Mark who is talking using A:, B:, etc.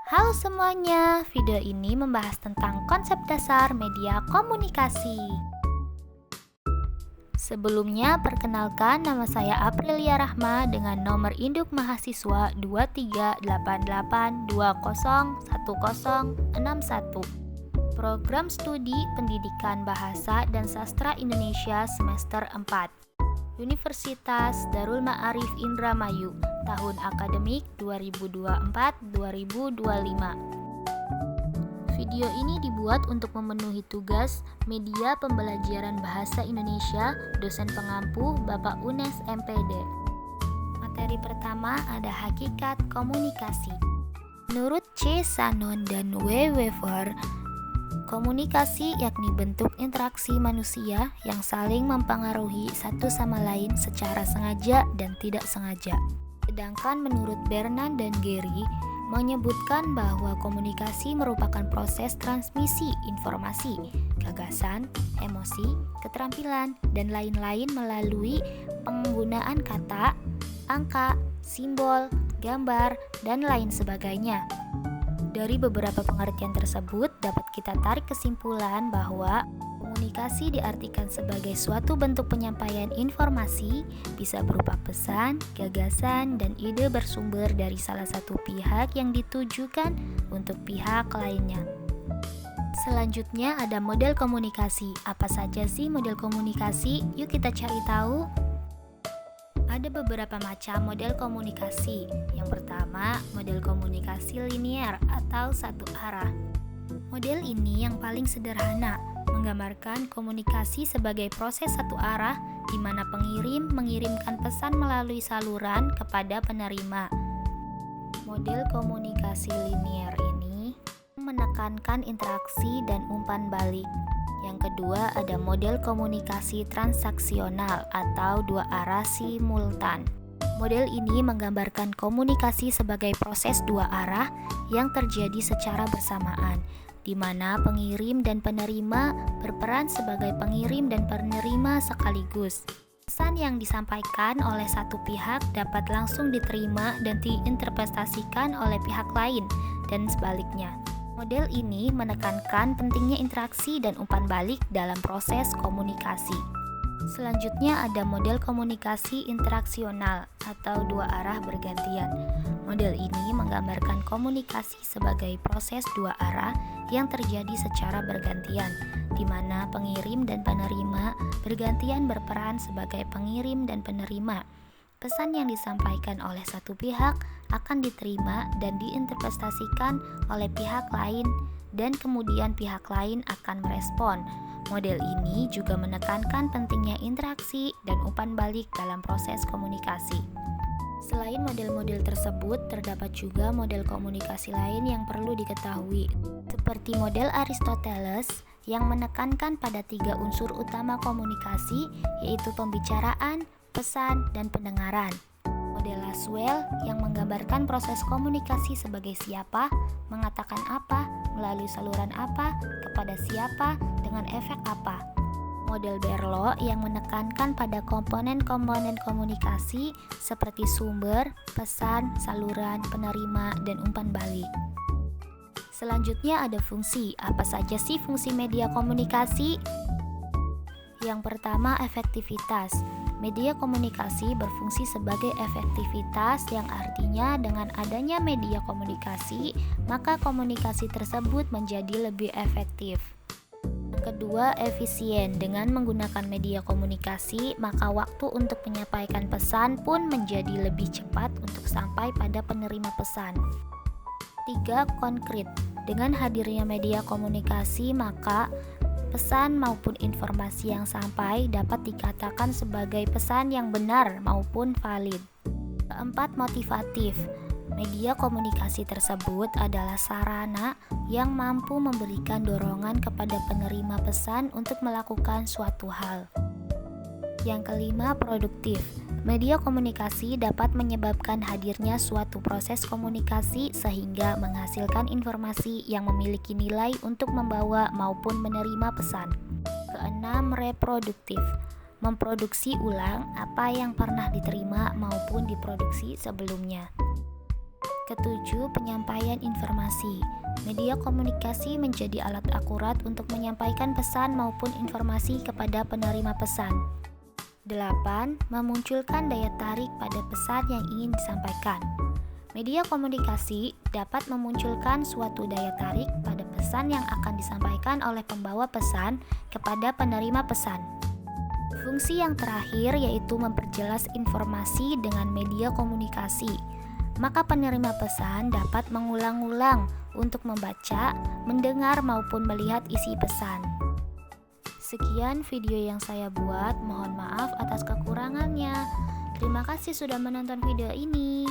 A: Halo semuanya, video ini membahas tentang konsep dasar media komunikasi. Sebelumnya, perkenalkan nama saya Aprilia Rahma dengan nomor induk mahasiswa 2388201061. Program Studi Pendidikan Bahasa dan Sastra Indonesia semester 4. Universitas Darul Ma'arif Indramayu, tahun akademik 2024-2025. Video ini dibuat untuk memenuhi tugas media pembelajaran bahasa Indonesia dosen pengampu Bapak Unes MPD. Materi pertama ada hakikat komunikasi. Menurut C. Sanon dan W. Wever, komunikasi yakni bentuk interaksi manusia yang saling mempengaruhi satu sama lain secara sengaja dan tidak sengaja. Sedangkan menurut Bernan dan Gary, menyebutkan bahwa komunikasi merupakan proses transmisi informasi, gagasan, emosi, keterampilan, dan lain-lain melalui penggunaan kata, angka, simbol, gambar, dan lain sebagainya. Dari beberapa pengertian tersebut dapat kita tarik kesimpulan bahwa komunikasi diartikan sebagai suatu bentuk penyampaian informasi, bisa berupa pesan, gagasan, dan ide bersumber dari salah satu pihak yang ditujukan untuk pihak lainnya. Selanjutnya ada model komunikasi. Apa saja sih model komunikasi? Yuk kita cari tahu. Ada beberapa macam model komunikasi. Yang pertama, model komunikasi linear atau satu arah. Model ini yang paling sederhana, menggambarkan komunikasi sebagai proses satu arah di mana pengirim mengirimkan pesan melalui saluran kepada penerima. Model komunikasi linear ini menekankan interaksi dan umpan balik. Yang kedua ada model komunikasi transaksional atau dua arah simultan. Model ini menggambarkan komunikasi sebagai proses dua arah yang terjadi secara bersamaan, di mana pengirim dan penerima berperan sebagai pengirim dan penerima sekaligus. Pesan yang disampaikan oleh satu pihak dapat langsung diterima dan diinterpretasikan oleh pihak lain, dan sebaliknya. Model ini menekankan pentingnya interaksi dan umpan balik dalam proses komunikasi. Selanjutnya ada model komunikasi interaksional atau dua arah bergantian. Model ini menggambarkan komunikasi sebagai proses dua arah yang terjadi secara bergantian, di mana pengirim dan penerima bergantian berperan sebagai pengirim dan penerima. Pesan yang disampaikan oleh satu pihak akan diterima dan diinterpretasikan oleh pihak lain, dan kemudian pihak lain akan merespon. Model ini juga menekankan pentingnya interaksi dan umpan balik dalam proses komunikasi. Selain model-model tersebut, terdapat juga model komunikasi lain yang perlu diketahui, seperti model Aristoteles yang menekankan pada tiga unsur utama komunikasi, yaitu pembicaraan, pesan, dan pendengaran. Model Laswell yang menggambarkan proses komunikasi sebagai siapa, mengatakan apa, melalui saluran apa, kepada siapa, dengan efek apa. Model Berlo yang menekankan pada komponen-komponen komunikasi seperti sumber, pesan, saluran, penerima, dan umpan balik. Selanjutnya ada fungsi. Apa saja sih fungsi media komunikasi? Yang pertama, efektivitas. Media komunikasi berfungsi sebagai efektivitas, yang artinya dengan adanya media komunikasi, maka komunikasi tersebut menjadi lebih efektif. Yang kedua, efisien. Dengan menggunakan media komunikasi, maka waktu untuk menyampaikan pesan pun menjadi lebih cepat untuk sampai pada penerima pesan. 3. Konkret. Dengan hadirnya media komunikasi, maka pesan maupun informasi yang sampai dapat dikatakan sebagai pesan yang benar maupun valid. Keempat, motivatif. Media komunikasi tersebut adalah sarana yang mampu memberikan dorongan kepada penerima pesan untuk melakukan suatu hal. Yang kelima, produktif. Media komunikasi dapat menyebabkan hadirnya suatu proses komunikasi sehingga menghasilkan informasi yang memiliki nilai untuk membawa maupun menerima pesan. Keenam, reproduktif. Memproduksi ulang apa yang pernah diterima maupun diproduksi sebelumnya. Ketujuh, penyampaian informasi. Media komunikasi menjadi alat akurat untuk menyampaikan pesan maupun informasi kepada penerima pesan. 8. Memunculkan daya tarik pada pesan yang ingin disampaikan. Media komunikasi dapat memunculkan suatu daya tarik pada pesan yang akan disampaikan oleh pembawa pesan kepada penerima pesan. Fungsi yang terakhir yaitu memperjelas informasi dengan media komunikasi. Maka penerima pesan dapat mengulang-ulang untuk membaca, mendengar maupun melihat isi pesan. Sekian video yang saya buat, mohon maaf atas kekurangannya. Terima kasih sudah menonton video ini.